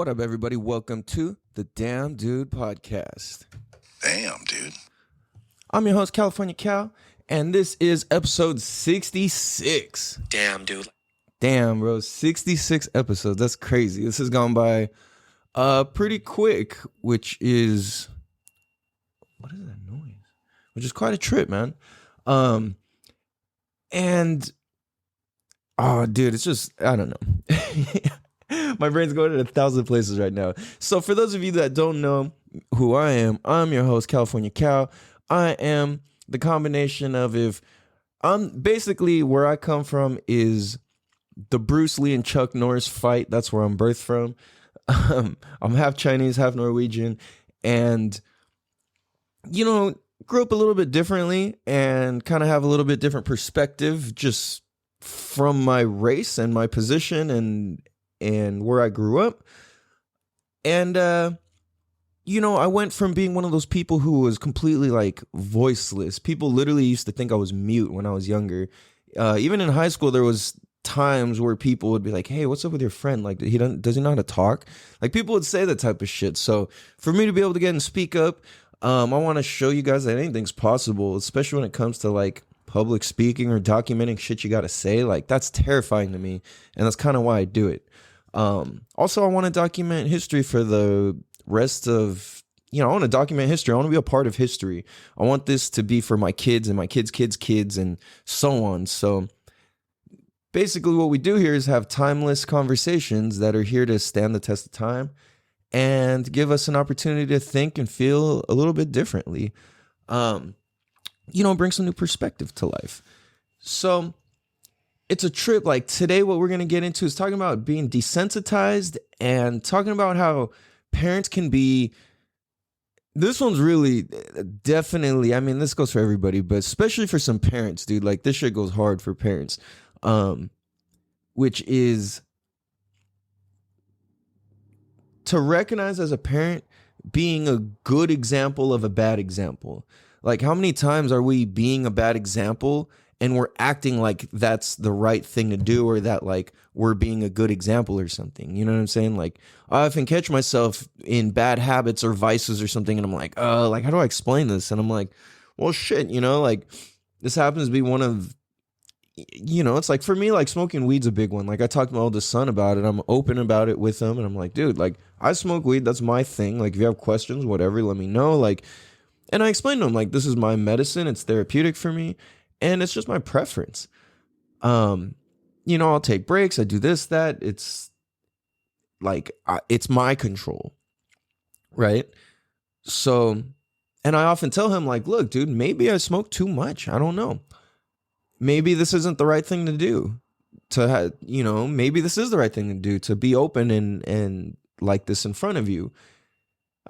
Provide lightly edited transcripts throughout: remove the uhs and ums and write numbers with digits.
What up, everybody? Welcome to the Damn Dude Podcast. Damn, dude. I'm your host, California Cal, and this is episode 66. Damn, dude. Damn, bro, 66 episodes. That's crazy. This has gone by pretty quick, which is... What is that noise? Which is quite a trip, man. And... Oh, dude, it's just... I don't know. My brain's going in 1,000 places right now. So for those of you that don't know who I am, I'm your host, California Cal. I am the combination of basically where I come from is the Bruce Lee and Chuck Norris fight. That's where I'm birthed from. I'm half Chinese, half Norwegian, and, you know, grew up a little bit differently and kind of have a little bit different perspective just from my race and my position and where I grew up. And, you know, I went from being one of those people who was completely like voiceless. People literally used to think I was mute when I was younger. Even in high school, there was times where people would be like, hey, what's up with your friend? Like, does he know how to talk? Like, people would say that type of shit. So for me to be able to get and speak up, I want to show you guys that anything's possible, especially when it comes to like public speaking or documenting shit you got to say. Like, that's terrifying to me. And that's kind of why I do it. Also, I want to document history for the rest of, you know, I want to document history. I want to be a part of history. I want this to be for my kids and my kids' kids and so on. So basically what we do here is have timeless conversations that are here to stand the test of time and give us an opportunity to think and feel a little bit differently. You know, bring some new perspective to life. So it's a trip. Like today, what we're going to get into is talking about being desensitized and talking about how parents can be. This one's really definitely, I mean, this goes for everybody, but especially for some parents, dude. Like this shit goes hard for parents, which is to recognize as a parent being a good example of a bad example. Like how many times are we being a bad example and we're acting like that's the right thing to do, or that like we're being a good example or something. You know what I'm saying? Like I often catch myself in bad habits or vices or something, and I'm like, like how do I explain this? And I'm like, well, shit, you know, like this happens to be one of, you know, it's like for me, like smoking weed's a big one. Like I talked to my oldest son about it. I'm open about it with him, and I'm like, dude, like I smoke weed. That's my thing. Like if you have questions, whatever, let me know. Like, and I explained to him like this is my medicine. It's therapeutic for me. And it's just my preference. You know, I'll take breaks. I do this, that. It's like, it's my control. Right? So, and I often tell him like, look, dude, maybe I smoke too much. I don't know. Maybe this isn't the right thing to do. You know, maybe this is the right thing to do, to be open and like this in front of you.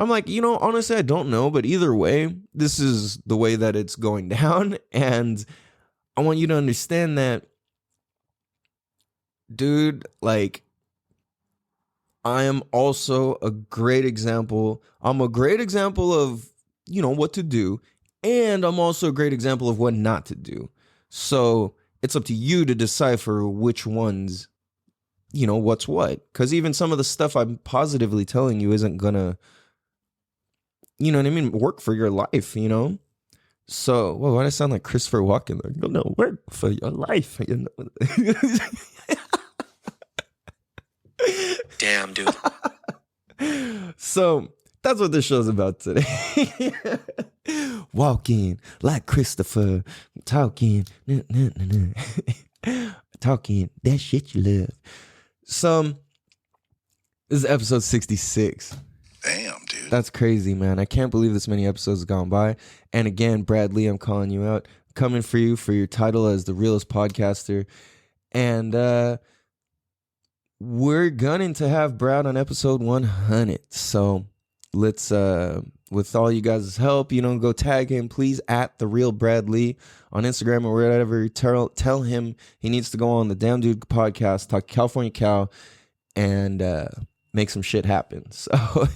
I'm like, you know, honestly, I don't know, but either way, this is the way that it's going down, and I want you to understand that, dude, like, I am also a great example. I'm a great example of, you know, what to do, and I'm also a great example of what not to do. So it's up to you to decipher which ones, you know, what's what, because even some of the stuff I'm positively telling you isn't gonna, you know what I mean, work for your life, you know? So, well, why do I sound like Christopher Walken? Like, no, work for your life, you know? Damn, dude. So, that's what this show's about today. Walking like Christopher, talking, talking that shit you love. So, this is episode 66. Damn, dude. That's crazy, man. I can't believe this many episodes have gone by. And again, Bradley, I'm calling you out. Coming for you for your title as the realest podcaster. And we're gunning to have Brad on episode 100. So let's, with all you guys' help, you know, go tag him, please, at the real Bradley on Instagram or whatever. Tell him he needs to go on the Damn Dude podcast, talk California Cal, and make some shit happen. So,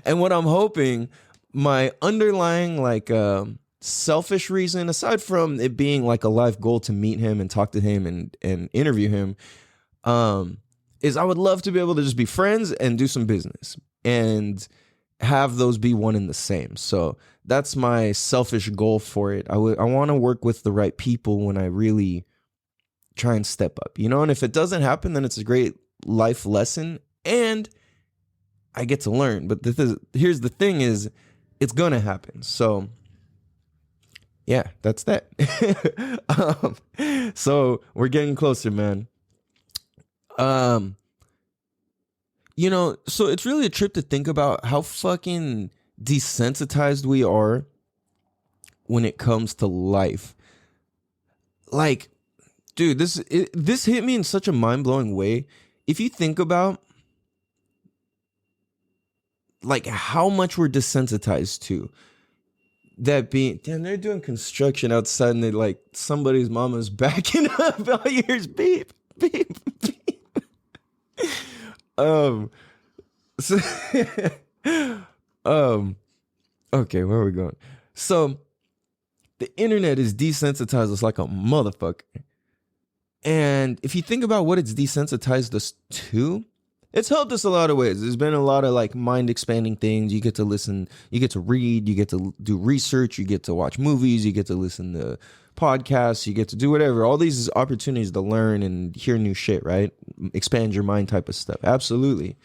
and what I'm hoping, my underlying like selfish reason, aside from it being like a life goal to meet him and talk to him and interview him, is I would love to be able to just be friends and do some business and have those be one and the same. So that's my selfish goal for it. I want to work with the right people when I really try and step up, you know? And if it doesn't happen, then it's a great life lesson and I get to learn. But here's the thing is it's going to happen. So yeah, that's that. So we're getting closer, man. You know, so it's really a trip to think about how fucking desensitized we are when it comes to life. Like, dude, this hit me in such a mind-blowing way. If you think about like how much we're desensitized to that being, damn, they're doing construction outside and they like somebody's mama's backing up. All you hear is beep, beep, beep. So, okay, where are we going? So the internet is desensitized us like a motherfucker. And if you think about what it's desensitized us to, it's helped us a lot of ways. There's been a lot of like mind expanding things. You get to listen, you get to read, you get to do research, you get to watch movies, you get to listen to podcasts, you get to do whatever. All these opportunities to learn and hear new shit, right? Expand your mind type of stuff. Absolutely.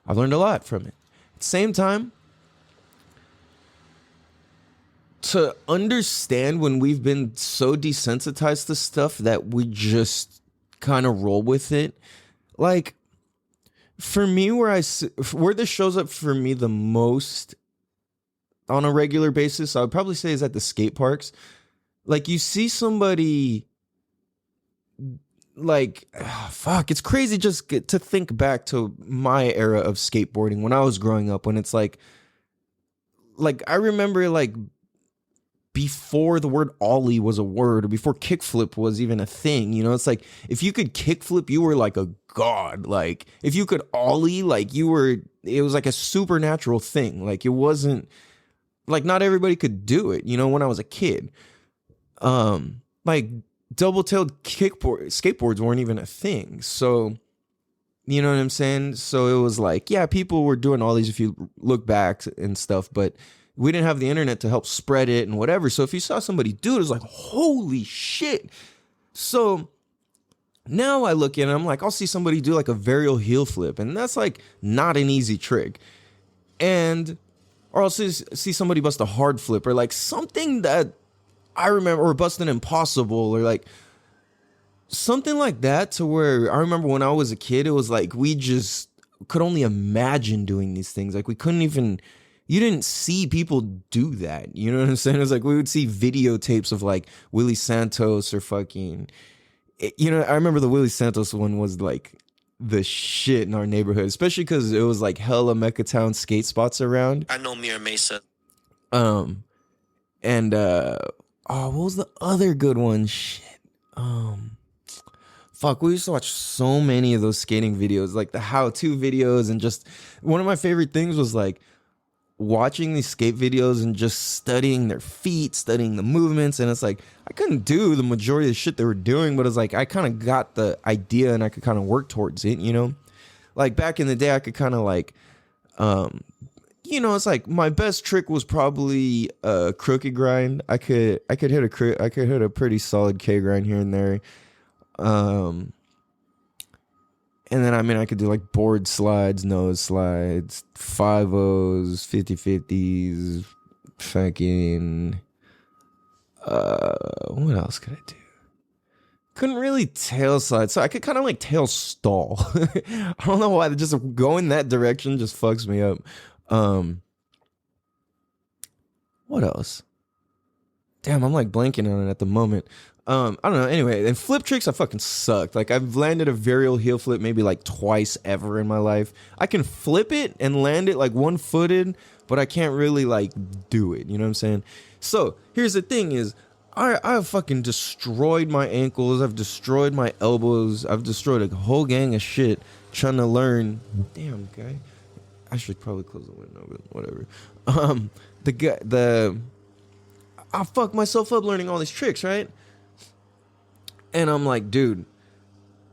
I've learned a lot from it. At the same time, to understand when we've been so desensitized to stuff that we just kind of roll with it, like, for me, where this shows up for me the most on a regular basis, I would probably say is at the skate parks. Like you see somebody like, fuck, it's crazy just to think back to my era of skateboarding when I was growing up, when it's like I remember like before the word ollie was a word or before kickflip was even a thing, you know, it's like if you could kickflip, you were like a god. Like if you could ollie, like it was like a supernatural thing. Like it wasn't like not everybody could do it, you know, when I was a kid. Like double-tailed skateboards weren't even a thing. So, you know what I'm saying? So it was like, yeah, people were doing all these if you look back and stuff, but we didn't have the internet to help spread it and whatever. So if you saw somebody do it, it was like, holy shit. So now I look at it and I'm like, I'll see somebody do like a varial heel flip. And that's like not an easy trick. Or I'll see somebody bust a hard flip or like something that I remember, or bust an impossible or like something like that, to where I remember when I was a kid, it was like we just could only imagine doing these things. Like we couldn't even, you didn't see people do that. You know what I'm saying? It was like we would see videotapes of like Willie Santos or fucking, you know, I remember the Willie Santos one was like the shit in our neighborhood, especially because it was like hella Mecca Town skate spots around. I know Mira Mesa. What was the other good one? Shit. Fuck, we used to watch so many of those skating videos, like the how-to videos, and just one of my favorite things was like watching these skate videos and just studying their feet, studying the movements. And it's like I couldn't do the majority of the shit they were doing, but it's like I kind of got the idea and I could kind of work towards it, you know? Like back in the day, I could kind of like you know, it's like my best trick was probably a crooked grind. I could hit a pretty solid K grind here and there. And then I mean I could do like board slides, nose slides, 5-0s, 50-50s, fucking what else could I do? Couldn't really tail slide, so I could kind of like tail stall. I don't know why, just going that direction just fucks me up. What else? Damn, I'm like blanking on it at the moment. I don't know. Anyway, and flip tricks, I fucking sucked. Like I've landed a varial heel flip maybe like twice ever in my life. I can flip it and land it like one-footed, but I can't really like do it. You know what I'm saying? So here's the thing is, I've fucking destroyed my ankles. I've destroyed my elbows. I've destroyed a whole gang of shit trying to learn. Damn, guy. I should probably close the window, but whatever. I fucked myself up learning all these tricks, right? And I'm like, dude,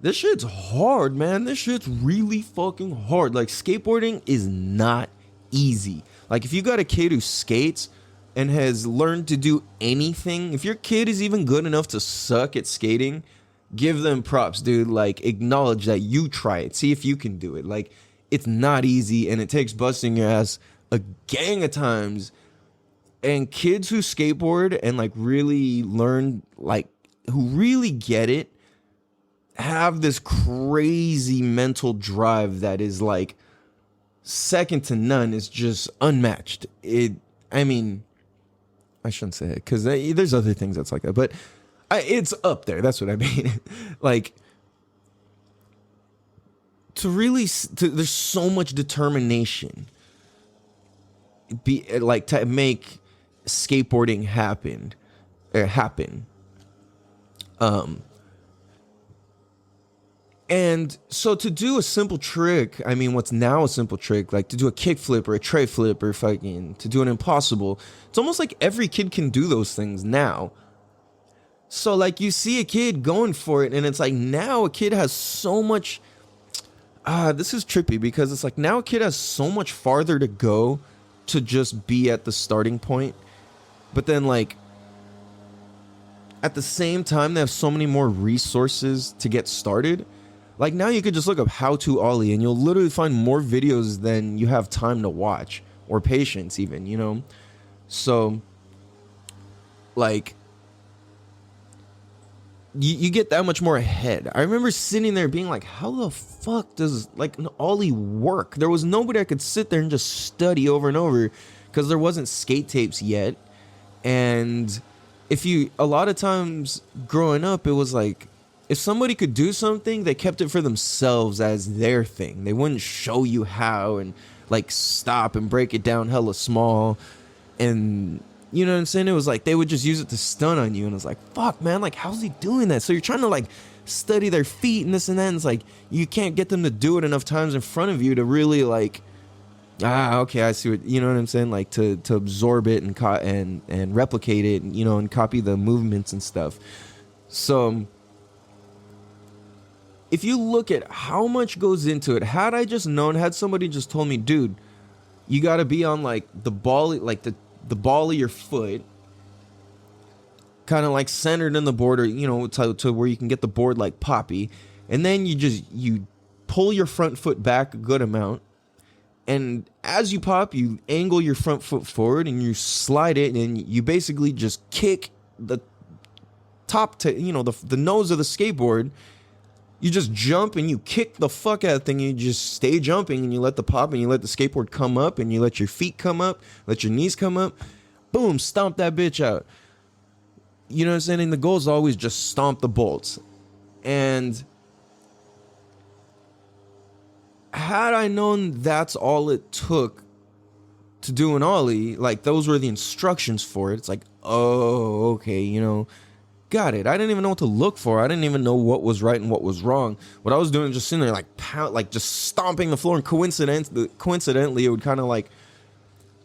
This shit's hard, man. This shit's really fucking hard. Like, skateboarding is not easy. Like, if you got a kid who skates and has learned to do anything, if your kid is even good enough to suck at skating, give them props, dude. Like, acknowledge that you try it. See if you can do it. Like, it's not easy, and it takes busting your ass a gang of times. And kids who skateboard and, like, really learn, like, who really get it, have this crazy mental drive that is like second to none. Is just unmatched. I mean, I shouldn't say it because there's other things that's like that, but it's up there. That's what I mean. Like, there's so much determination to make skateboarding happen. And so to do a simple trick, I mean, what's now a simple trick, like to do a kickflip or a tray flip or fucking to do an impossible, it's almost like every kid can do those things now. So like you see a kid going for it, and it's like now a kid has so much. This is trippy because it's like now a kid has so much farther to go to just be at the starting point, but then like at the same time they have so many more resources to get started. Like now you could just look up how to ollie and you'll literally find more videos than you have time to watch or patience even, you know? So like you get that much more ahead. I remember sitting there being like, how the fuck does like an ollie work? There was nobody I could sit there and just study over and over because there wasn't skate tapes yet. And a lot of times growing up, it was like, if somebody could do something, they kept it for themselves as their thing. They wouldn't show you how and like stop and break it down hella small. And you know what I'm saying? It was like they would just use it to stun on you. And it's like, fuck, man, like, how's he doing that? So you're trying to like study their feet and this and that. And it's like, you can't get them to do it enough times in front of you to really like, okay, I see what, you know what I'm saying? Like to absorb it and replicate it, you know, and copy the movements and stuff. So if you look at how much goes into it, had I just known, had somebody just told me, dude, you got to be on like the ball, like the ball of your foot, kind of like centered in the board, or, you know, to where you can get the board like poppy. And then you pull your front foot back a good amount. And as you pop, you angle your front foot forward and you slide it, and you basically just kick the top to, you know, the nose of the skateboard. You just jump and you kick the fuck out of the thing. You just stay jumping and you let the pop and you let the skateboard come up and you let your feet come up, let your knees come up. Boom, stomp that bitch out. You know what I'm saying? And the goal is always just stomp the bolts. And had I known that's all it took to do an ollie, like those were the instructions for it, it's like, oh, okay, you know, got it. I didn't even know what to look for. I didn't even know what was right and what was wrong. What I was doing was just sitting there like just stomping the floor, and coincidentally it would kind of like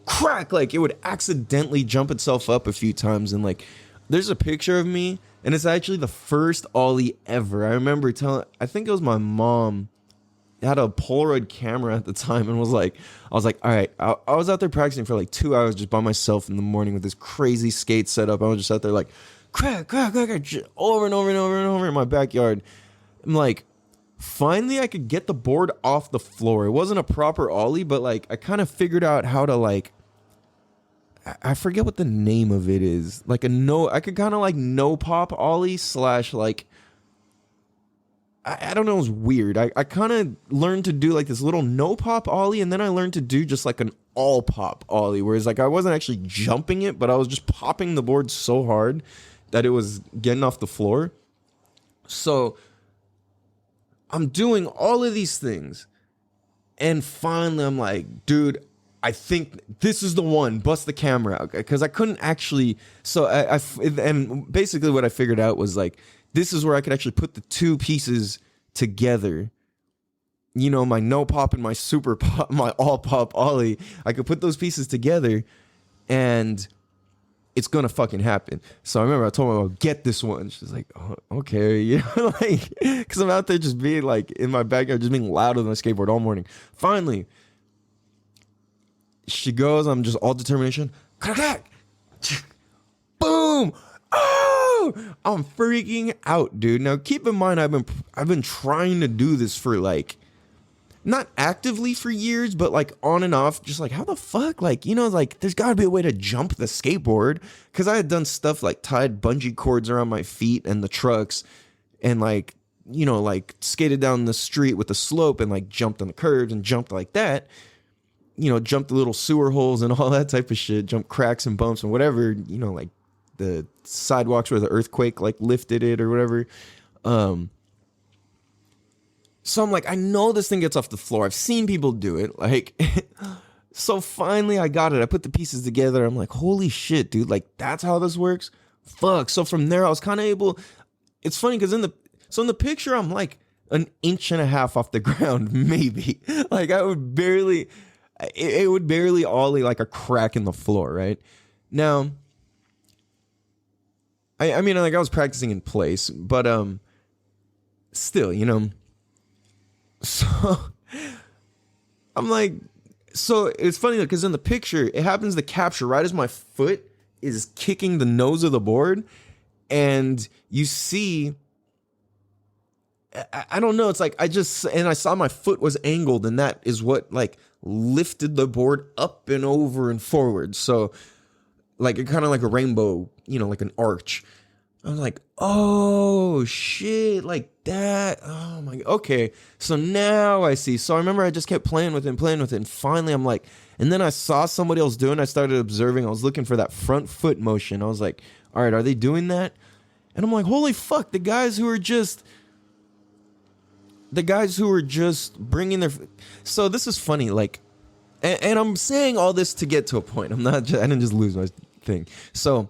crack, like it would accidentally jump itself up a few times. And like there's a picture of me, and it's actually the first ollie ever. I remember I think it was my mom had a Polaroid camera at the time, and I was like, all right, I was out there practicing for like 2 hours just by myself in the morning with this crazy skate setup. I was just out there like crack, over and over and over and over in my backyard. I'm like, finally I could get the board off the floor. It wasn't a proper ollie, but like I kind of figured out how to like, I forget what the name of it is. Like I could kind of like no pop ollie slash like, I don't know, it was weird. I kind of learned to do like this little no pop ollie, and then I learned to do just like an all pop ollie, whereas like I wasn't actually jumping it, but I was just popping the board so hard that it was getting off the floor. So I'm doing all of these things, and finally I'm like, dude, I think this is the one. Bust the camera out, because I couldn't actually. So and basically what I figured out was like, this is where I could actually put the two pieces together. You know, my no pop and my super pop, my all pop ollie. I could put those pieces together, and it's gonna fucking happen. So I remember I told my mom, get this one. She's like, oh, okay, you know, like, because I'm out there just being like in my backyard, just being loud on my skateboard all morning. Finally, she goes, I'm just all determination. Boom! Oh! I'm freaking out, dude. Now keep in mind, I've been trying to do this for like, not actively for years, but like on and off, just like, how the fuck? Like, you know, like there's gotta be a way to jump the skateboard. Cause I had done stuff like tied bungee cords around my feet and the trucks and like, you know, like skated down the street with the slope and like jumped on the curves and jumped like that. You know, jumped the little sewer holes and all that type of shit, jump cracks and bumps and whatever, you know, like the sidewalks where the earthquake like lifted it or whatever. So I'm like, I know this thing gets off the floor. I've seen people do it. Like, so finally I got it. I put the pieces together. I'm like, holy shit, dude. Like, that's how this works? Fuck. So from there, I was kind of able. It's funny because in the picture, I'm like an inch and a half off the ground, maybe. Like, I would barely. It would barely ollie like a crack in the floor, right? Now, I mean, like I was practicing in place, but still, you know. So I'm like, so it's funny because in the picture, it happens to capture right as my foot is kicking the nose of the board, and you see. I don't know. It's like I saw my foot was angled, and that is what like lifted the board up and over and forward. So like it kind of like a rainbow, you know, like an arch. I was like, oh shit, like that. Oh my, okay. So now I see. So I remember I just kept playing with it, and finally I'm like, and then I saw somebody else doing. I started observing. I was looking for that front foot motion. I was like, all right, are they doing that? And I'm like, holy fuck, the guys who are just bringing their. So this is funny, like, and I'm saying all this to get to a point. I didn't just lose my thing. So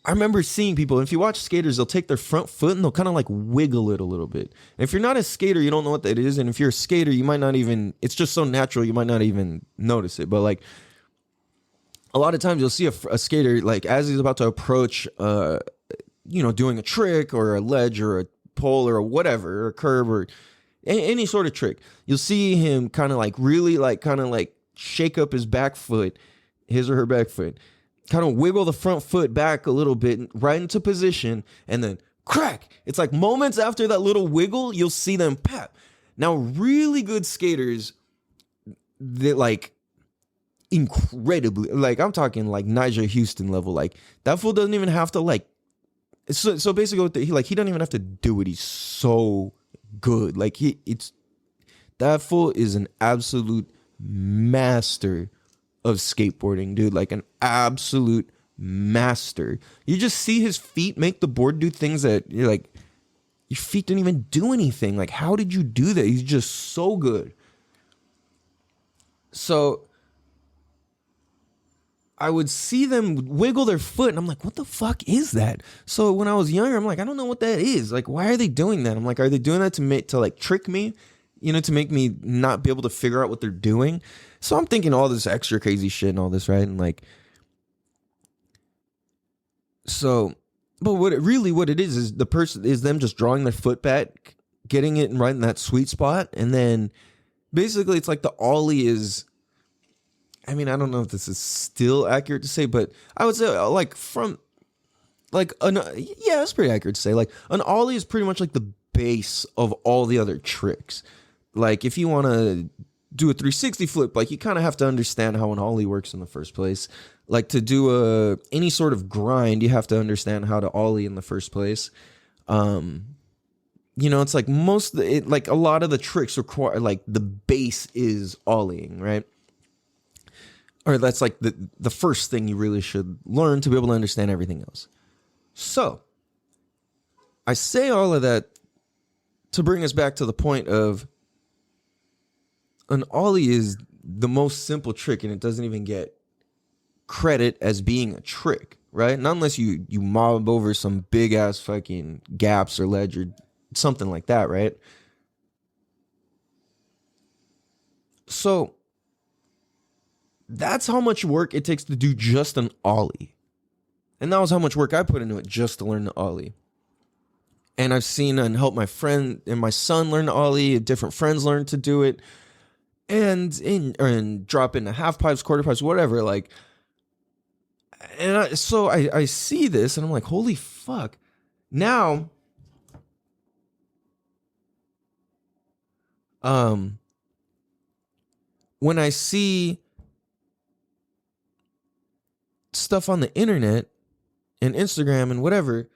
I remember seeing people, and if you watch skaters, they'll take their front foot and they'll kind of like wiggle it a little bit. And if you're not a skater, you don't know what that is. And if you're a skater, you might not even, it's just so natural, you might not even notice it. But like a lot of times you'll see a skater, like as he's about to approach, you know, doing a trick or a ledge or a pole or whatever, or a curve or any sort of trick, you'll see him kind of like really like kind of like shake up his back foot, his or her back foot, kind of wiggle the front foot back a little bit right into position, and then crack. It's like moments after that little wiggle, you'll see them pap. Now, really good skaters, that like incredibly, like I'm talking like Nigel Houston level, like that fool doesn't even have to like. So basically, what he doesn't even have to do it. He's so good. Like that fool is an absolute master of skateboarding, dude. Like an absolute master. You just see his feet make the board do things that you're like, your feet didn't even do anything. Like, how did you do that? He's just so good. So I would see them wiggle their foot, and I'm like, what the fuck is that? So when I was younger, I'm like, I don't know what that is. Like, why are they doing that? I'm like, are they doing that to like trick me? You know, to make me not be able to figure out what they're doing. So I'm thinking all this extra crazy shit and all this, right? And like, so, but what it is the person is them just drawing their foot back, getting it right in that sweet spot. And then basically it's like the ollie is, I mean, I don't know if this is still accurate to say, but I would say like from like, yeah, it's pretty accurate to say. Like an ollie is pretty much like the base of all the other tricks. Like if you want to do a 360 flip, like you kind of have to understand how an ollie works in the first place. Like to do any sort of grind, you have to understand how to ollie in the first place. You know, it's like like a lot of the tricks require like the base is ollieing, right? Or that's like the first thing you really should learn to be able to understand everything else. So I say all of that to bring us back to the point of an ollie is the most simple trick, and it doesn't even get credit as being a trick, right? Not unless you mob over some big ass fucking gaps or ledge or something like that, right? So that's how much work it takes to do just an ollie. And that was how much work I put into it just to learn the ollie. And I've seen and helped my friend and my son learn the ollie. Different friends learn to do it. And drop into half pipes, quarter pipes, whatever. Like, and I see this and I'm like, holy fuck. Now, when I see stuff on the internet and Instagram and whatever,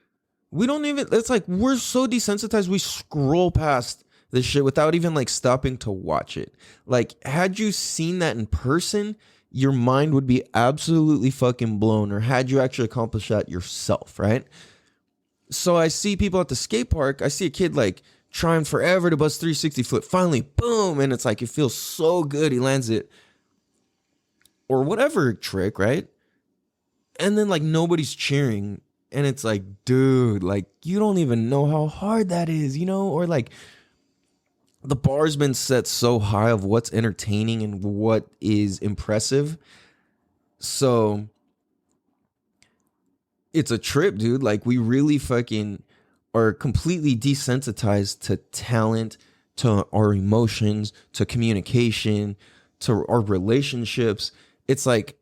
we don't even, it's like we're so desensitized, we scroll past this shit without even like stopping to watch it. Like, had you seen that in person, your mind would be absolutely fucking blown. Or had you actually accomplished that yourself, right? So I see people at the skate park, I see a kid like trying forever to bust 360 flip, finally, boom, and it's like, it feels so good, he lands it. Or whatever trick, right? And then like nobody's cheering. And it's like, dude, like you don't even know how hard that is, you know? Or like the bar's been set so high of what's entertaining and what is impressive. So it's a trip, dude. Like we really fucking are completely desensitized to talent, to our emotions, to communication, to our relationships. It's like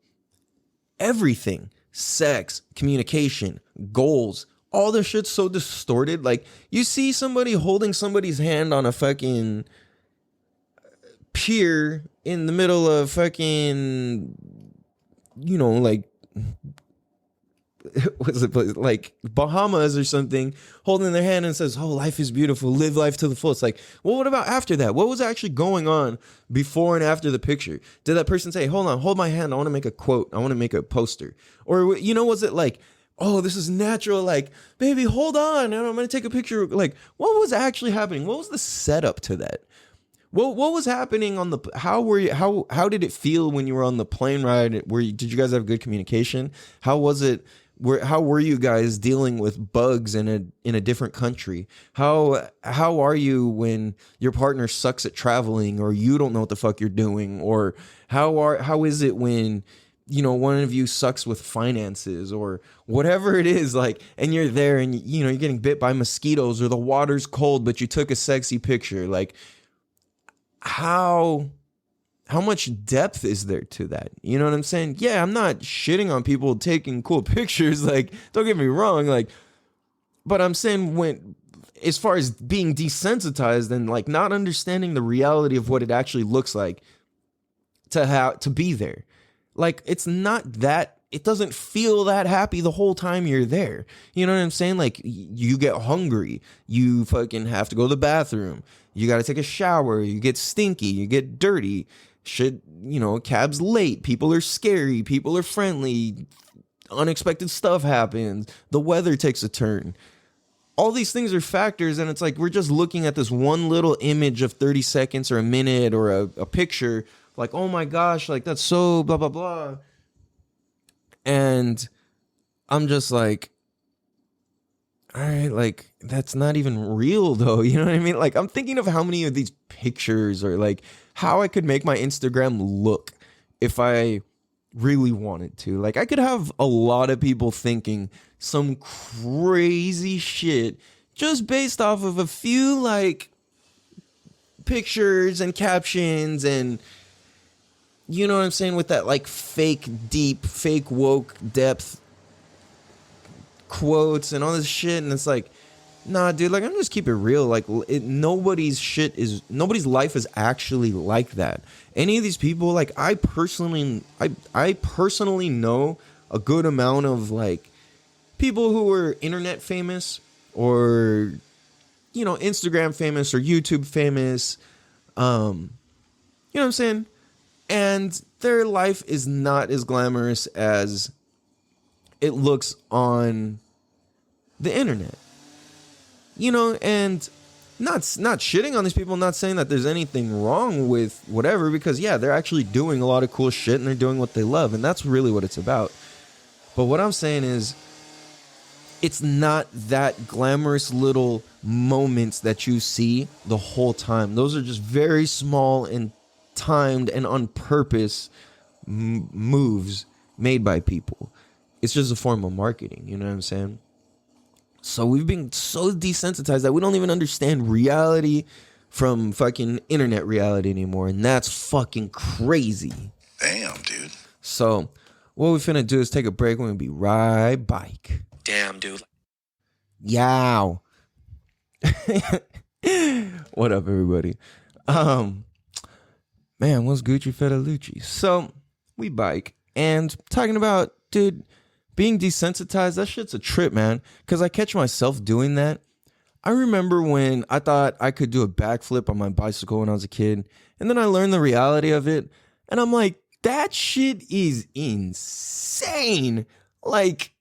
everything. Sex, communication, goals, all this shit's so distorted. Like you see somebody holding somebody's hand on a fucking pier in the middle of fucking, you know, like what's it, like Bahamas or something, holding their hand and says, oh, life is beautiful, live life to the full. It's like, well, what about after that? What was actually going on before and after the picture? Did that person say, hold on, hold my hand, I want to make a quote, I want to make a poster? Or, you know, was it like, oh, this is natural, like, baby, hold on, and I'm going to take a picture? Like, what was actually happening? What was the setup to that? What was happening on the, how did it feel when you were on the plane ride? Did you guys have good communication? How was it? How were you guys dealing with bugs in a different country? How are you when your partner sucks at traveling, or you don't know what the fuck you're doing? Or how is it when, you know, one of you sucks with finances or whatever it is, like, and you're there and, you know, you're getting bit by mosquitoes or the water's cold, but you took a sexy picture. Like, how much depth is there to that? You know what I'm saying? Yeah, I'm not shitting on people taking cool pictures. Like, don't get me wrong. Like, but I'm saying when, as far as being desensitized and like not understanding the reality of what it actually looks like to be there. Like, it's not that, it doesn't feel that happy the whole time you're there. You know what I'm saying? Like, you get hungry. You fucking have to go to the bathroom. You got to take a shower. You get stinky. You get dirty. Shit, you know, cab's late. People are scary. People are friendly. Unexpected stuff happens. The weather takes a turn. All these things are factors, and it's like we're just looking at this one little image of 30 seconds or a minute or a picture, like, oh my gosh, like that's so blah, blah, blah. And I'm just like, all right, like that's not even real though. You know what I mean? Like, I'm thinking of how many of these pictures or like how I could make my Instagram look if I really wanted to. Like, I could have a lot of people thinking some crazy shit just based off of a few like pictures and captions and, you know what I'm saying, with that like fake deep, fake woke depth quotes and all this shit. And it's like, nah, dude, like, I'm just keep it real. Like, nobody's life is actually like that. Any of these people, like, I personally know a good amount of like people who are internet famous or, you know, Instagram famous or YouTube famous. You know what I'm saying? And their life is not as glamorous as it looks on the internet. You know, and not shitting on these people, not saying that there's anything wrong with whatever, because yeah, they're actually doing a lot of cool shit and they're doing what they love, and that's really what it's about. But what I'm saying is, it's not that glamorous little moments that you see the whole time. Those are just very small and timed and on purpose moves made by people. It's just a form of marketing. You know what I'm saying? So we've been so desensitized that we don't even understand reality from fucking internet reality anymore. And that's fucking crazy. Damn, dude. So what we finna do is take a break. We're gonna be right back. Damn, dude. Yow. What up, everybody? Man, what's Gucci Fedelucci? So we bike and talking about, dude, being desensitized, that shit's a trip, man. Because I catch myself doing that. I remember when I thought I could do a backflip on my bicycle when I was a kid. And then I learned the reality of it. And I'm like, that shit is insane. Like,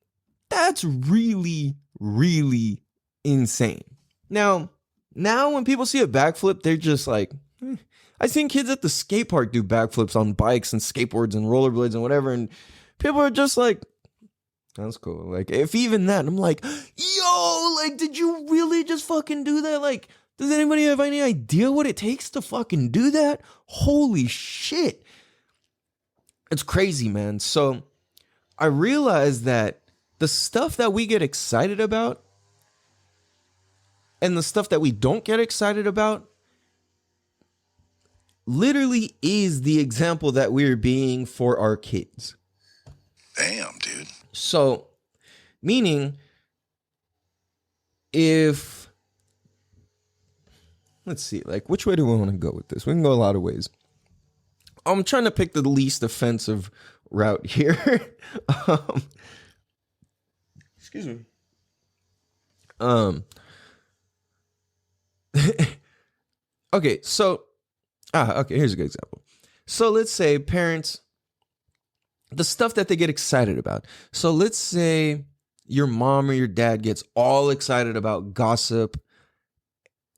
that's really, really insane. Now when people see a backflip, they're just like, I've seen kids at the skate park do backflips on bikes and skateboards and rollerblades and whatever. And people are just like, that's cool. Like, if even that, I'm like, yo, like, did you really just fucking do that? Like, does anybody have any idea what it takes to fucking do that? Holy shit. It's crazy, man. So I realized that the stuff that we get excited about and the stuff that we don't get excited about literally is the example that we're being for our kids. Damn, dude. So, meaning, if, let's see, like, which way do we want to go with this? We can go a lot of ways. I'm trying to pick the least offensive route here. Excuse me. Okay, so, okay, here's a good example. So let's say parents, the stuff that they get excited about. So let's say your mom or your dad gets all excited about gossip,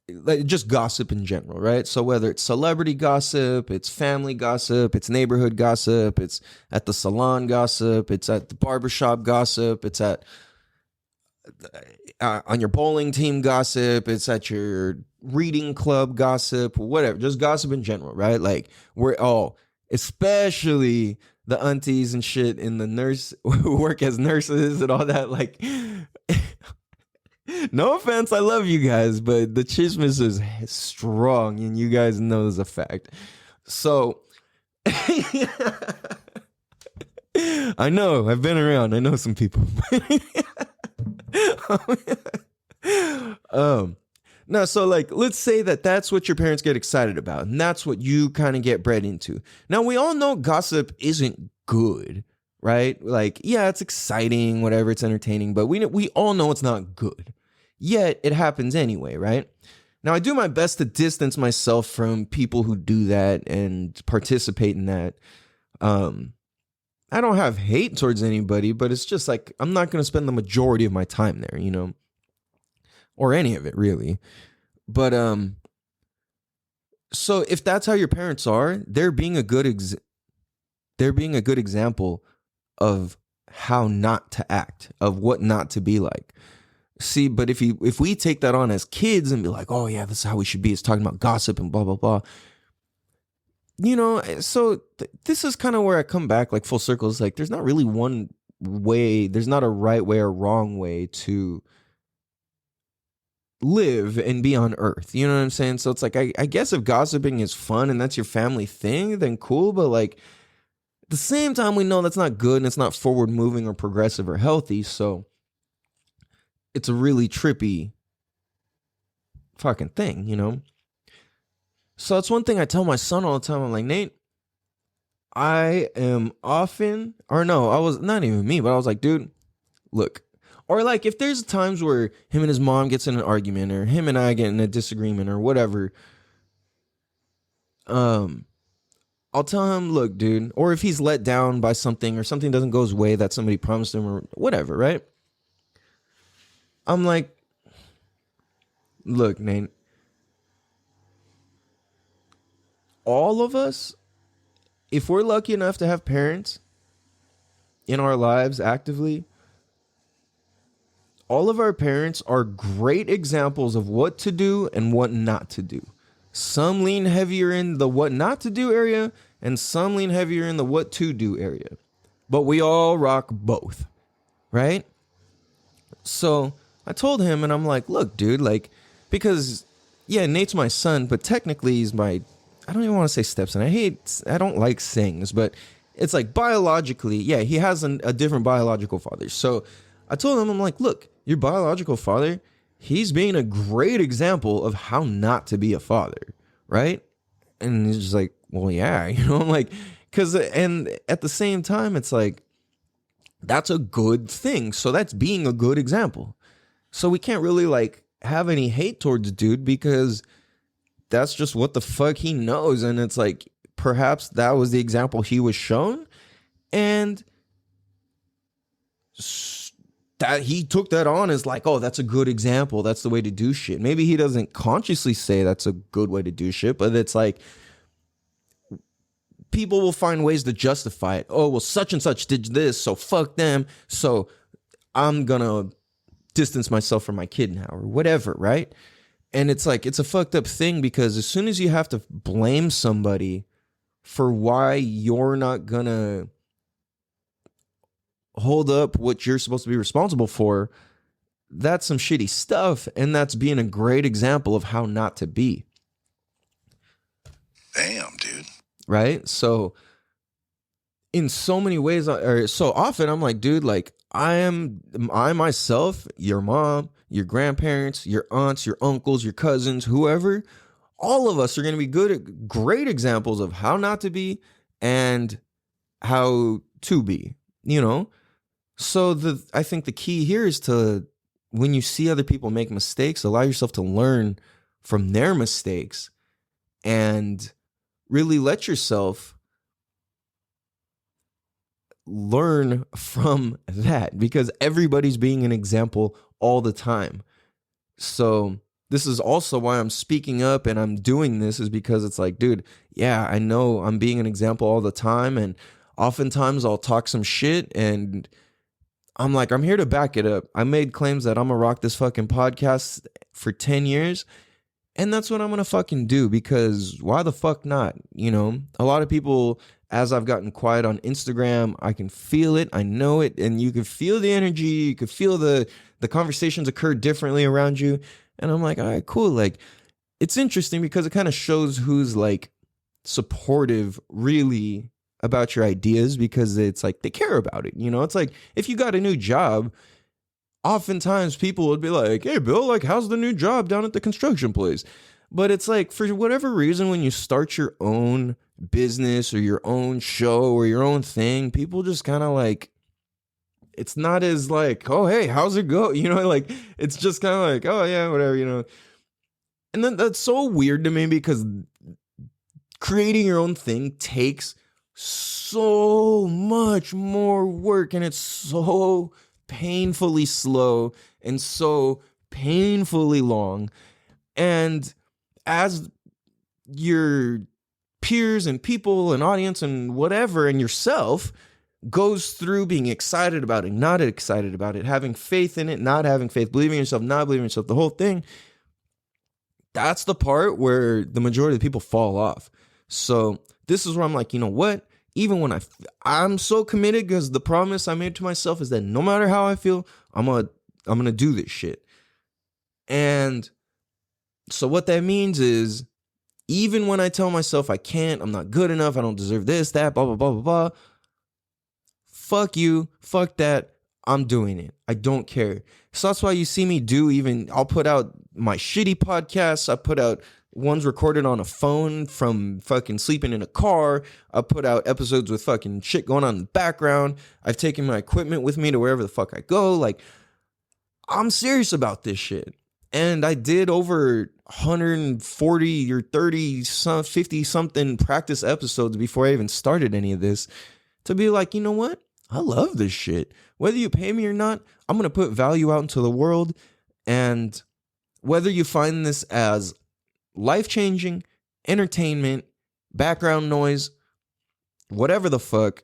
like just gossip in general, right? So whether it's celebrity gossip, it's family gossip, it's neighborhood gossip, it's at the salon gossip, it's at the barbershop gossip, it's at on your bowling team gossip, it's at your reading club gossip, whatever, just gossip in general, right? Like we're all, especially the aunties and shit in the nurse who work as nurses and all that. Like, no offense, I love you guys, but the chismis is strong, and you guys know this is a fact. So, I know, I've been around, I know some people. No, so like, let's say that that's what your parents get excited about, and that's what you kind of get bred into. Now, we all know gossip isn't good, right? Like, yeah, it's exciting, whatever, it's entertaining, but we all know it's not good. Yet, it happens anyway, right? Now, I do my best to distance myself from people who do that and participate in that. I don't have hate towards anybody, but it's just like, I'm not going to spend the majority of my time there, you know? Or any of it, really. But so if that's how your parents are, they're being a good example of how not to act, of what not to be like. See, but if we take that on as kids and be like, oh yeah, this is how we should be, it's talking about gossip and blah blah blah, you know, so this is kind of where I come back like full circle. It's like there's not really one way, there's not a right way or wrong way to live and be on earth, you know what I'm saying? So it's like, I guess if gossiping is fun and that's your family thing, then cool, but like at the same time we know that's not good and it's not forward moving or progressive or healthy. So it's a really trippy fucking thing, you know? So it's one thing I tell my son all the time. I'm like, Nate, I am often, or no, I was not even me, but I was like, dude, look. Or like if there's times where him and his mom gets in an argument or him and I get in a disagreement or whatever, I'll tell him, look, dude, or if he's let down by something or something doesn't go his way that somebody promised him or whatever, right? I'm like, look, Nate, all of us, if we're lucky enough to have parents in our lives actively, all of our parents are great examples of what to do and what not to do. Some lean heavier in the what not to do area, and some lean heavier in the what to do area. But we all rock both. right? So I told him, and I'm like, look, dude, like, because, yeah, Nate's my son, but technically he's my, I don't even want to say stepson. I don't like sayings, but it's like biologically, yeah, he has a different biological father. So I told him, I'm like, look, your biological father, he's being a great example of how not to be a father, right? And he's just like, well, yeah, I'm like, and at the same time, it's like, that's a good thing. So that's being a good example. So we can't really like have any hate towards dude because that's just what the fuck he knows. And it's like, perhaps that was the example he was shown. And that he took that on as like, oh, that's a good example. That's the way to do shit. Maybe he doesn't consciously say that's a good way to do shit, but it's like, people will find ways to justify it. Oh, well, such and such did this, so fuck them. So I'm gonna distance myself from my kid now, or whatever, right? And it's like, it's a fucked up thing because as soon as you have to blame somebody for why you're not gonna hold up what you're supposed to be responsible for, that's some shitty stuff. And that's being a great example of how not to be. Damn, dude. Right? So in so many ways, or so often, I'm like, dude, like I myself, your mom, your grandparents, your aunts, your uncles, your cousins, whoever, all of us are going to be great examples of how not to be and how to be, So I think the key here is to, when you see other people make mistakes, allow yourself to learn from their mistakes and really let yourself learn from that, because everybody's being an example all the time. So this is also why I'm speaking up and I'm doing this, is because it's like, dude, yeah, I know I'm being an example all the time. And oftentimes I'll talk some shit and I'm like, I'm here to back it up. I made claims that I'm gonna rock this fucking podcast for 10 years. And that's what I'm going to fucking do, because why the fuck not? A lot of people, as I've gotten quiet on Instagram, I can feel it. I know it. And you can feel the energy. You can feel the conversations occur differently around you. And I'm like, all right, cool. Like, it's interesting because it kind of shows who's like supportive really about your ideas, because it's like they care about it. It's like if you got a new job, oftentimes people would be like, hey, Bill, like, how's the new job down at the construction place? But it's like, for whatever reason, when you start your own business or your own show or your own thing, people just kind of like, it's not as like, oh, hey, how's it go? Like, it's just kind of like, oh, yeah, whatever, And then that's so weird to me, because creating your own thing takes so much more work, and it's so painfully slow and so painfully long. And as your peers and people and audience and whatever and yourself goes through being excited about it, not excited about it, having faith in it, not having faith, believing in yourself, not believing in yourself, the whole thing, that's the part where the majority of the people fall off. So this is where I'm like, you know what? Even when I'm so committed, because the promise I made to myself is that no matter how I feel, I'm gonna do this shit. And so what that means is, even when I tell myself I can't, I'm not good enough, I don't deserve this, that, blah, blah, blah, blah, blah, fuck you, fuck that, I'm doing it. I don't care. So that's why you see me I'll put out my shitty podcasts, I put out one's recorded on a phone from fucking sleeping in a car. I put out episodes with fucking shit going on in the background. I've taken my equipment with me to wherever the fuck I go. Like, I'm serious about this shit. And I did over 140 or 30, 50 something practice episodes before I even started any of this, to be like, you know what? I love this shit. Whether you pay me or not, I'm going to put value out into the world. And whether you find this as life-changing, entertainment, background noise, whatever the fuck,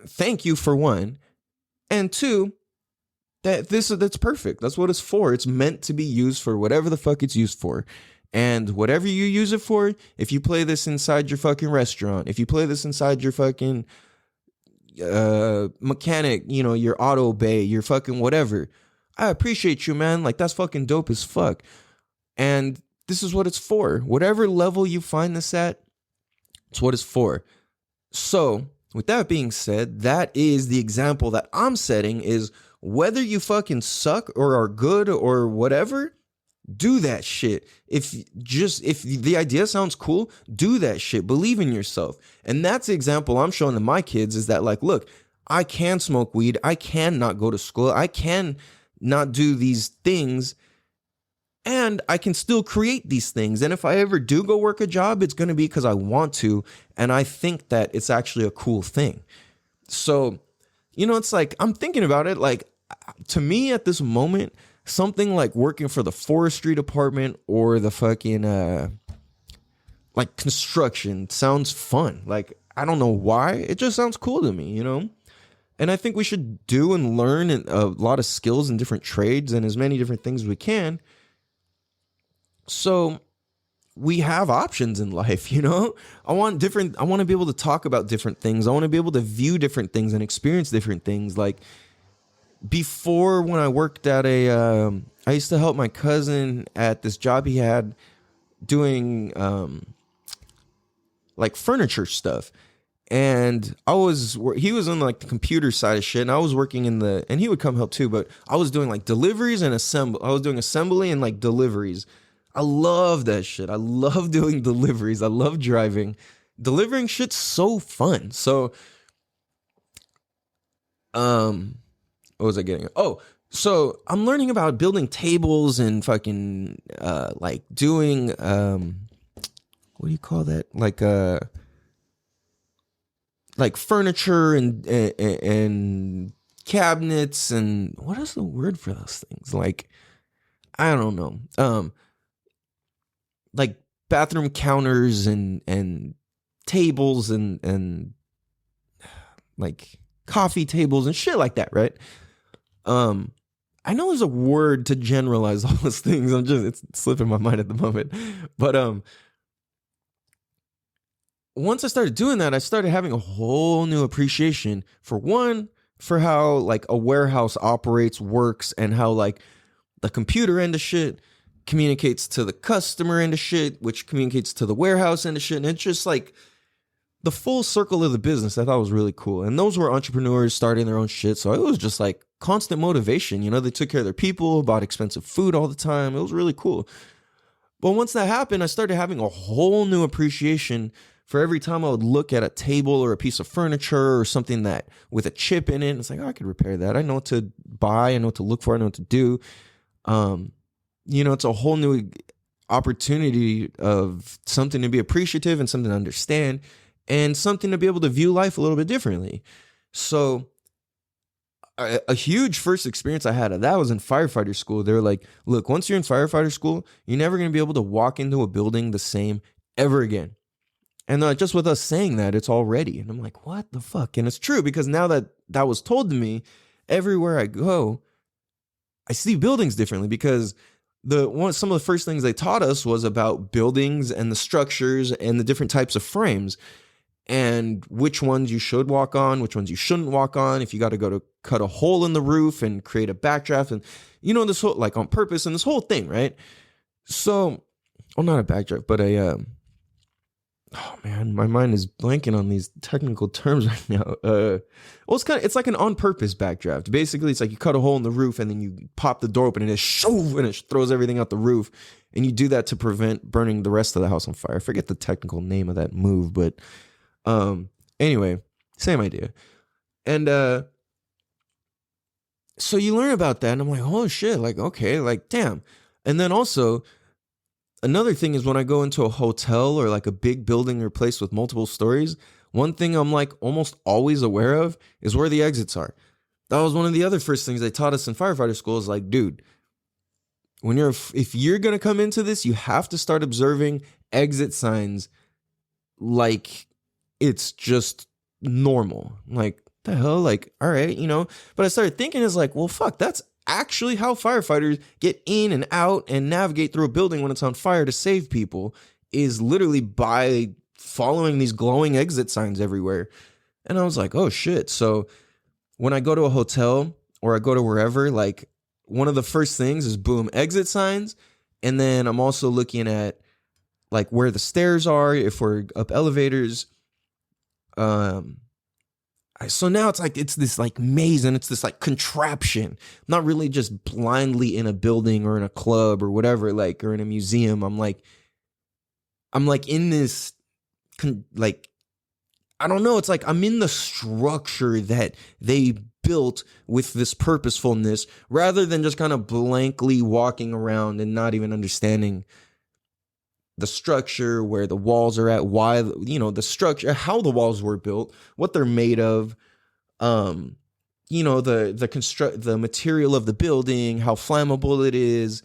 thank you for one. And two, that's perfect. That's what it's for. It's meant to be used for whatever the fuck it's used for. And whatever you use it for, if you play this inside your fucking restaurant, if you play this inside your fucking mechanic, your auto bay, your fucking whatever. I appreciate you, man. Like, that's fucking dope as fuck. And this is what it's for. Whatever level you find this at, it's what it's for. So, with that being said, that is the example that I'm setting is whether you fucking suck or are good or whatever, do that shit. If the idea sounds cool, do that shit. Believe in yourself. And that's the example I'm showing to my kids is that, like, look, I can smoke weed. I can not go to school. I can not do these things. And I can still create these things. And if I ever do go work a job, it's going to be because I want to. And I think that it's actually a cool thing. So, it's like, I'm thinking about it. Like, to me at this moment, something like working for the forestry department or the fucking, like, construction sounds fun. Like, I don't know why. It just sounds cool to me, And I think we should do and learn a lot of skills in different trades and as many different things as we can. So we have options in life, I want to be able to talk about different things. I want to be able to view different things and experience different things. Like before when I worked at I used to help my cousin at this job he had doing like furniture stuff. And he was on like the computer side of shit and I was working and he would come help too, but I was doing like deliveries and I was doing assembly and like deliveries. I love that shit. I love doing deliveries. I love driving. Delivering shit's so fun. So, what was I getting at? Oh, so I'm learning about building tables and fucking, like doing, what do you call that? Like furniture and cabinets and what is the word for those things? Like, I don't know. Like bathroom counters and tables and like coffee tables and shit like that, right? I know there's a word to generalize all those things. It's slipping my mind at the moment. But once I started doing that, I started having a whole new appreciation for how like a warehouse operates, works, and how like the computer end of shit communicates to the customer end of shit, which communicates to the warehouse end of shit. And it's just like the full circle of the business I thought was really cool. And those were entrepreneurs starting their own shit. So it was just like constant motivation. They took care of their people, bought expensive food all the time. It was really cool. But once that happened, I started having a whole new appreciation for every time I would look at a table or a piece of furniture or something that with a chip in it. It's like, oh, I could repair that. I know what to buy. I know what to look for. I know what to do. It's a whole new opportunity of something to be appreciative and something to understand and something to be able to view life a little bit differently. So a huge first experience I had of that was in firefighter school. They were like, look, once you're in firefighter school, you're never going to be able to walk into a building the same ever again. And just with us saying that, it's already. And I'm like, what the fuck? And it's true because now that was told to me, everywhere I go, I see buildings differently because some of the first things they taught us was about buildings and the structures and the different types of frames and which ones you should walk on, which ones you shouldn't walk on, if you got to go to cut a hole in the roof and create a backdraft and, this whole, like on purpose and this whole thing, right? So, well, not a backdraft, but oh man, my mind is blanking on these technical terms right now. Well, it's like an on-purpose backdraft. Basically, it's like you cut a hole in the roof and then you pop the door open and it throws everything out the roof. And you do that to prevent burning the rest of the house on fire. I forget the technical name of that move, but anyway, same idea. And so you learn about that and I'm like, oh shit, like, okay, like, damn. And then also, another thing is when I go into a hotel or like a big building or place with multiple stories, one thing I'm like almost always aware of is where the exits are. That was one of the other first things they taught us in firefighter school is like, dude, if you're going to come into this, you have to start observing exit signs like it's just normal. Like, the hell? Like, all right, But I started thinking is like, well, fuck, that's actually how firefighters get in and out and navigate through a building when it's on fire to save people is literally by following these glowing exit signs everywhere. And I was like, oh shit. So when I go to a hotel or I go to wherever, like one of the first things is boom, exit signs. And then I'm also looking at like where the stairs are, if we're up elevators. So now it's this like maze and it's this like contraption, not really just blindly in a building or in a club or whatever, like, or in a museum. I'm like in this, like, I don't know. It's like I'm in the structure that they built with this purposefulness rather than just kind of blankly walking around and not even understanding the structure, where the walls are at, why, the structure, how the walls were built, what they're made of, the material of the building, how flammable it is,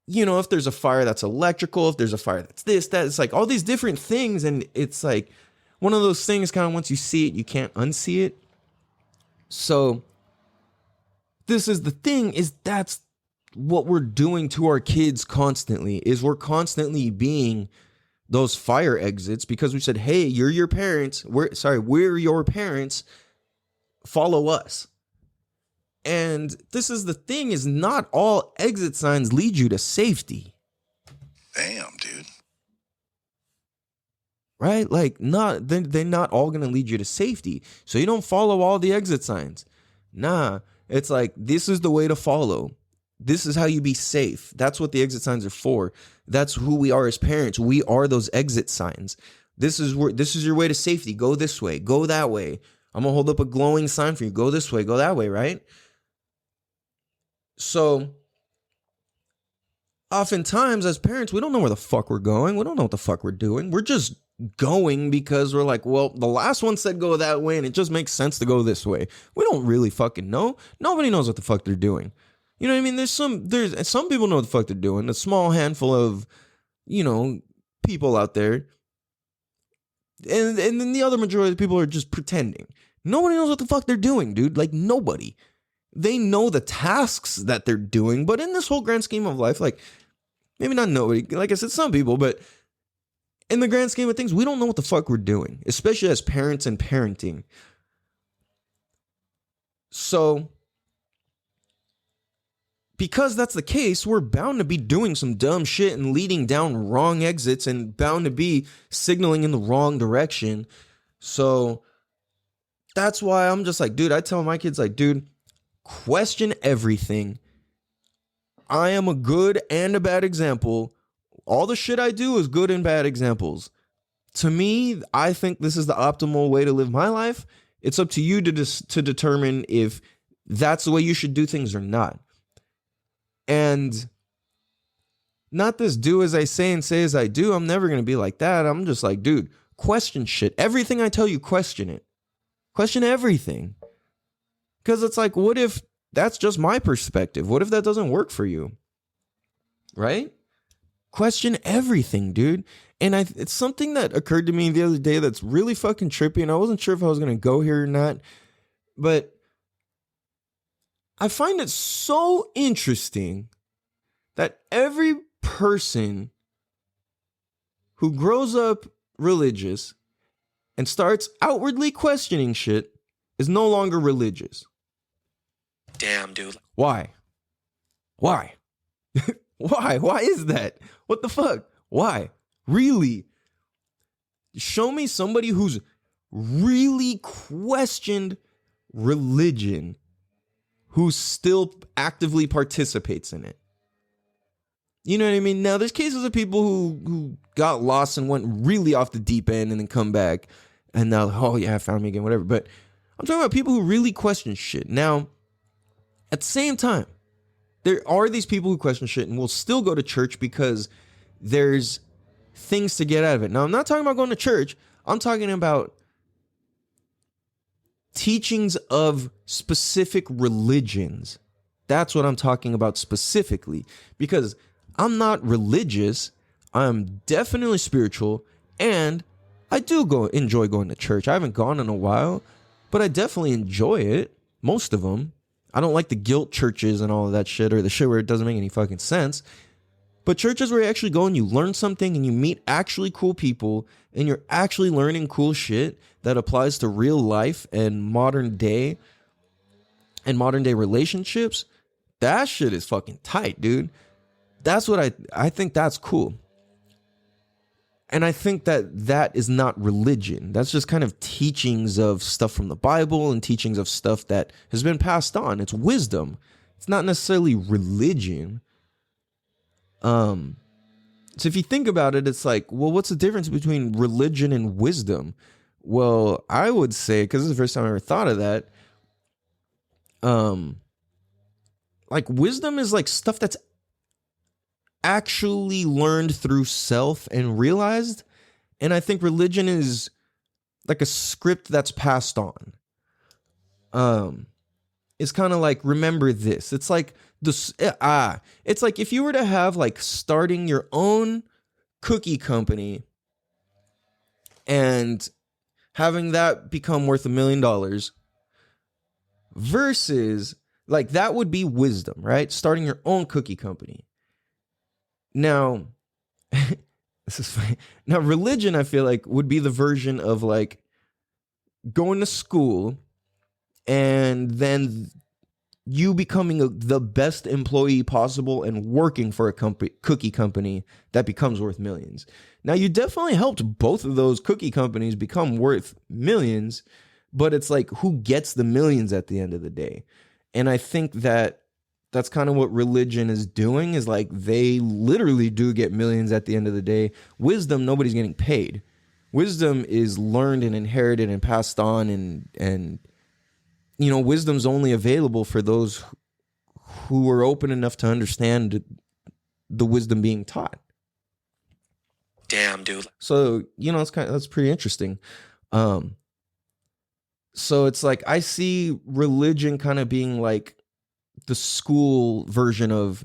if there's a fire that's electrical, if there's a fire that's this, that, it's like all these different things. And it's like one of those things kind of once you see it, you can't unsee it. So this is the thing, is that's what we're doing to our kids constantly, is we're constantly being those fire exits because we said, hey, you're your parents. We're your parents. Follow us. And this is the thing, is not all exit signs lead you to safety. Damn, dude. Right? Like they're not all going to lead you to safety. So you don't follow all the exit signs. Nah, it's like, this is the way to follow. This is how you be safe. That's what the exit signs are for. That's who we are as parents. We are those exit signs. This is your way to safety. Go this way. Go that way. I'm going to hold up a glowing sign for you. Go this way. Go that way, right? So oftentimes as parents, we don't know where the fuck we're going. We don't know what the fuck we're doing. We're just going because we're like, well, the last one said go that way and it just makes sense to go this way. We don't really fucking know. Nobody knows what the fuck they're doing. You know what I mean? There's some people know what the fuck they're doing. A small handful of, people out there. And then the other majority of the people are just pretending. Nobody knows what the fuck they're doing, dude. Like, nobody. They know the tasks that they're doing, but in this whole grand scheme of life, like, maybe not nobody. Like I said, some people, but in the grand scheme of things, we don't know what the fuck we're doing, especially as parents and parenting. So because that's the case, we're bound to be doing some dumb shit and leading down wrong exits and bound to be signaling in the wrong direction. So that's why I'm just like, dude, I tell my kids, like, dude, question everything. I am a good and a bad example. All the shit I do is good and bad examples. To me, I think this is the optimal way to live my life. It's up to you to determine if that's the way you should do things or not. And not this do as I say and say as I do. I'm never going to be like that. I'm just like, dude, question shit. Everything I tell you, question it. Question everything. Because it's like, what if that's just my perspective? What if that doesn't work for you? Right? Question everything, dude. And it's something that occurred to me the other day that's really fucking trippy, and I wasn't sure if I was going to go here or not. But I find it so interesting that every person who grows up religious and starts outwardly questioning shit is no longer religious. Damn, dude. Why? Why? Why is that? What the fuck? Why? Really? Show me somebody who's really questioned religion who still actively participates in it. You know what I mean? Now, there's cases of people who got lost and went really off the deep end and then come back and now, oh yeah, I found me again, whatever. But I'm talking about people who really question shit. Now, at the same time, there are these people who question shit and will still go to church because there's things to get out of it. Now, I'm not talking about going to church. I'm talking about teachings of specific religions. That's what I'm talking about specifically, because I'm not religious. I'm definitely spiritual, and I do enjoy going to church. I haven't gone in a while, but I definitely enjoy it. Most of them. I don't like the guilt churches and all of that shit, or the shit where it doesn't make any fucking sense. But churches where you actually go and you learn something and you meet actually cool people and you're actually learning cool shit that applies to real life and modern day relationships, that shit is fucking tight, dude. That's what I think that's cool. And I think that is not religion. That's just kind of teachings of stuff from the Bible and teachings of stuff that has been passed on. It's wisdom. It's not necessarily religion. So if you think about it, it's like, well, what's the difference between religion and wisdom? Well, I would say, because this is the first time I ever thought of that, like wisdom is like stuff that's actually learned through self and realized. And I think religion is like a script that's passed on. It's kind of like, remember this. It's like it's like if you were to have like starting your own cookie company and having that become worth $1 million versus like that would be wisdom, right? Starting your own cookie company. Now, this is funny. Now, religion, I feel like, would be the version of like going to school and then you becoming the best employee possible and working for a cookie company that becomes worth millions. Now, you definitely helped both of those cookie companies become worth millions, but it's like, who gets the millions at the end of the day? And I think that's kind of what religion is doing, is like they literally do get millions at the end of the day. Wisdom, nobody's getting paid. Wisdom is learned and inherited and passed on, and you know, wisdom's only available for those who are open enough to understand the wisdom being taught. Damn, dude. So, you know, that's pretty interesting. So it's like I see religion kind of being like the school version of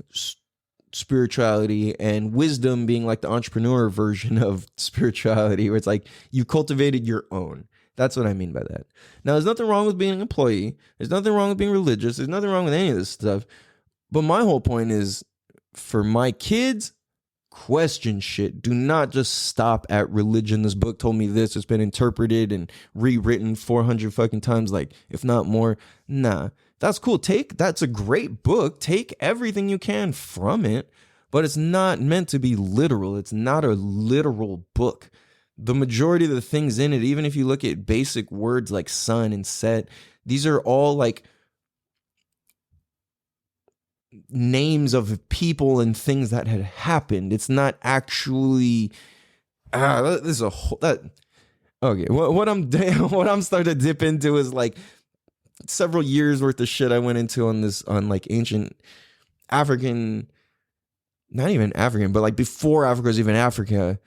spirituality, and wisdom being like the entrepreneur version of spirituality, where it's like you cultivated your own. That's what I mean by that. Now, there's nothing wrong with being an employee. There's nothing wrong with being religious. There's nothing wrong with any of this stuff. But my whole point is, for my kids, question shit. Do not just stop at religion. This book told me this. It's been interpreted and rewritten 400 fucking times, like, if not more. Nah. That's cool. That's a great book. Take everything you can from it, but it's not meant to be literal. It's not a literal book. The majority of the things in it, even if you look at basic words like sun and set, these are all like names of people and things that had happened. It's not actually this is a whole that okay. What I'm starting to dip into is like several years worth of shit I went into on like ancient African, not even African, but like before Africa was even Africa,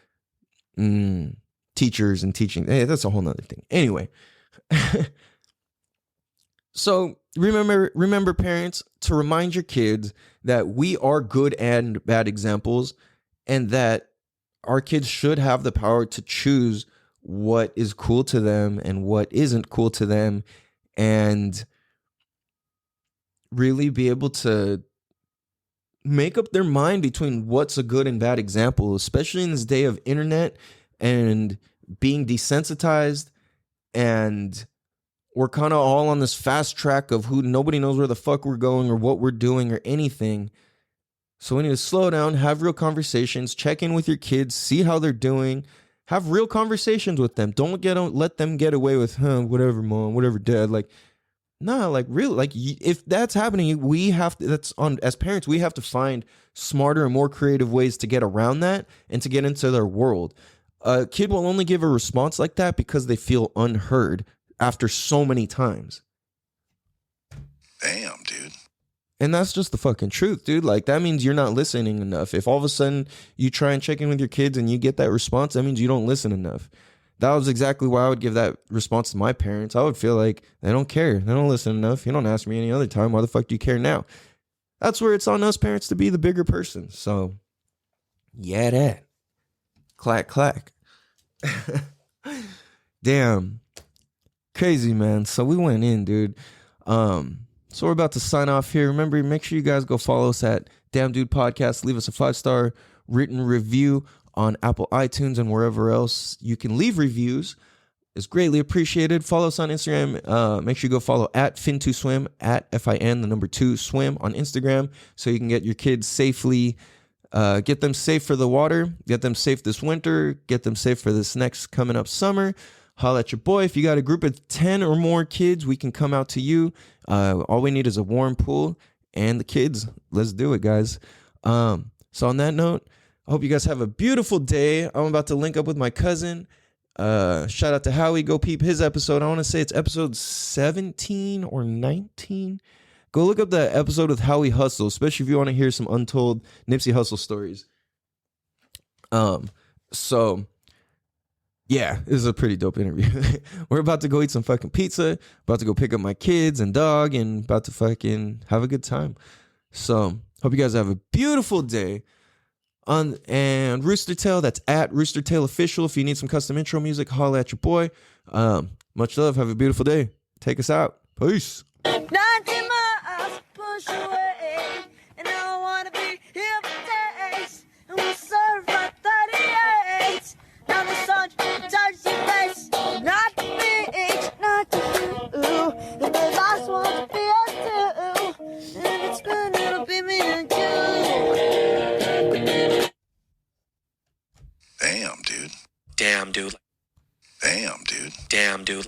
teachers and teaching. Hey, that's a whole nother thing. Anyway, so remember parents, to remind your kids that we are good and bad examples, and that our kids should have the power to choose what is cool to them and what isn't cool to them, and really be able to make up their mind between what's a good and bad example, especially in this day of internet and being desensitized, and we're kind of all on this fast track of nobody knows where the fuck we're going or what we're doing or anything. So we need to slow down, have real conversations, check in with your kids, see how they're doing, have real conversations with them. Don't let them get away with, whatever, mom, whatever, dad. Like, nah, like really, like if that's happening, we have to, as parents, we have to find smarter and more creative ways to get around that and to get into their world. A kid will only give a response like that because they feel unheard after so many times. Damn, dude. And that's just the fucking truth, dude. Like, that means you're not listening enough. If all of a sudden you try and check in with your kids and you get that response, that means you don't listen enough. That was exactly why I would give that response to my parents. I would feel like they don't care. They don't listen enough. You don't ask me any other time. Why the fuck do you care now? That's where it's on us parents to be the bigger person. So, yeah, that. Clack, clack. Damn. Crazy, man. So we went in, dude. So we're about to sign off here. Remember, make sure you guys go follow us at Damn Dude Podcast. Leave us a 5-star written review on Apple iTunes and wherever else you can leave reviews. It's greatly appreciated. Follow us on Instagram. Make sure you go follow at Fin2Swim, at FIN2Swim on Instagram, so you can get your kids safely, get them safe for the water, get them safe this winter, get them safe for this next coming up summer. Holla at your boy. If you got a group of 10 or more kids, we can come out to you. All we need is a warm pool and the kids. Let's do it, guys. So on that note, I hope you guys have a beautiful day. I'm about to link up with my cousin. Shout out to Howie. Go peep his episode. I want to say it's episode 17 or 19. Go look up the episode with Howie Hustle, especially if you want to hear some untold Nipsey Hussle stories. So yeah, this is a pretty dope interview. We're about to go eat some fucking pizza, about to go pick up my kids and dog, and about to fucking have a good time. So hope you guys have a beautiful day. And Rooster Tail, that's at Rooster Tail Official. If you need some custom intro music, holla at your boy. Much love. Have a beautiful day. Take us out. Peace. 90 miles push away, and I wanna be here for days. And we'll serve like 38. Now the sun touches your face, not the beach, not the blue. And the last one to be us too. And it's good, it'll be me and you. Damn, dude. Damn, dude. Damn, dude. Damn, dude.